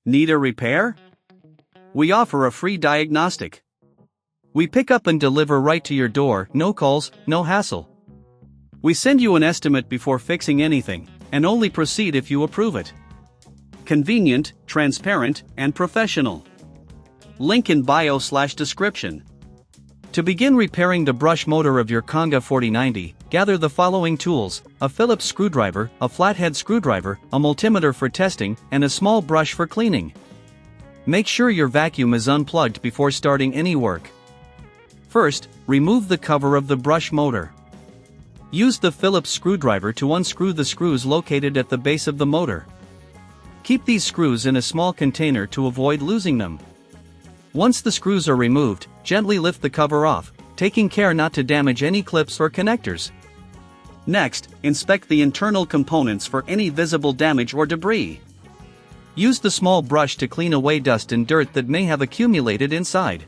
Need a repair? We offer a free diagnostic. We pick up and deliver right to your door, no calls, no hassle. We send you an estimate before fixing anything, and only proceed if you approve it. Convenient, transparent, and professional. Link in bio/description. To begin repairing the brush motor of your Conga 4090, gather the following tools: a Phillips screwdriver, a flathead screwdriver, a multimeter for testing, and a small brush for cleaning. Make sure your vacuum is unplugged before starting any work. First, remove the cover of the brush motor. Use the Phillips screwdriver to unscrew the screws located at the base of the motor. Keep these screws in a small container to avoid losing them. Once the screws are removed, gently lift the cover off, taking care not to damage any clips or connectors. Next, inspect the internal components for any visible damage or debris. Use the small brush to clean away dust and dirt that may have accumulated inside.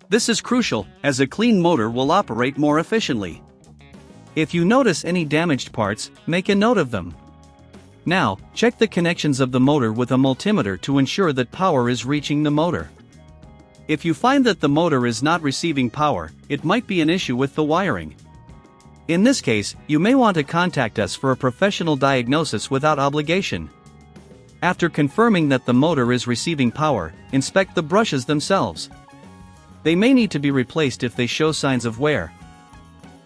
This is crucial, as a clean motor will operate more efficiently. If you notice any damaged parts, make a note of them. Now, check the connections of the motor with a multimeter to ensure that power is reaching the motor. If you find that the motor is not receiving power, it might be an issue with the wiring. In this case, you may want to contact us for a professional diagnosis without obligation. After confirming that the motor is receiving power, inspect the brushes themselves. They may need to be replaced if they show signs of wear.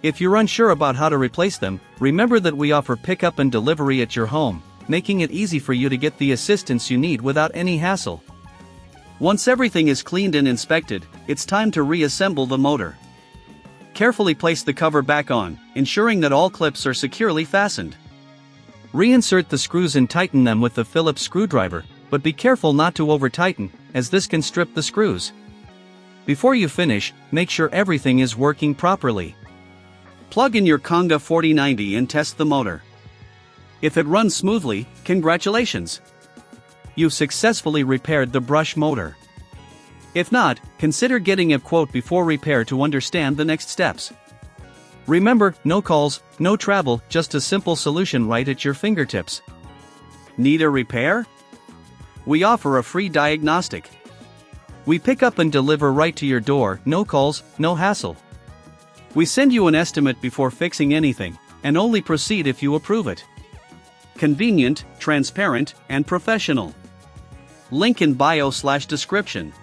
If you're unsure about how to replace them, remember that we offer pickup and delivery at your home, making it easy for you to get the assistance you need without any hassle. Once everything is cleaned and inspected, it's time to reassemble the motor. Carefully place the cover back on, ensuring that all clips are securely fastened. Reinsert the screws and tighten them with the Phillips screwdriver, but be careful not to over-tighten, as this can strip the screws. Before you finish, make sure everything is working properly. Plug in your Conga 4090 and test the motor. If it runs smoothly, congratulations! You've successfully repaired the brush motor. If not, consider getting a quote before repair to understand the next steps. Remember, no calls, no travel, just a simple solution right at your fingertips. Need a repair? We offer a free diagnostic. We pick up and deliver right to your door, no calls, no hassle. We send you an estimate before fixing anything, and only proceed if you approve it. Convenient, transparent, and professional. Link in bio/description.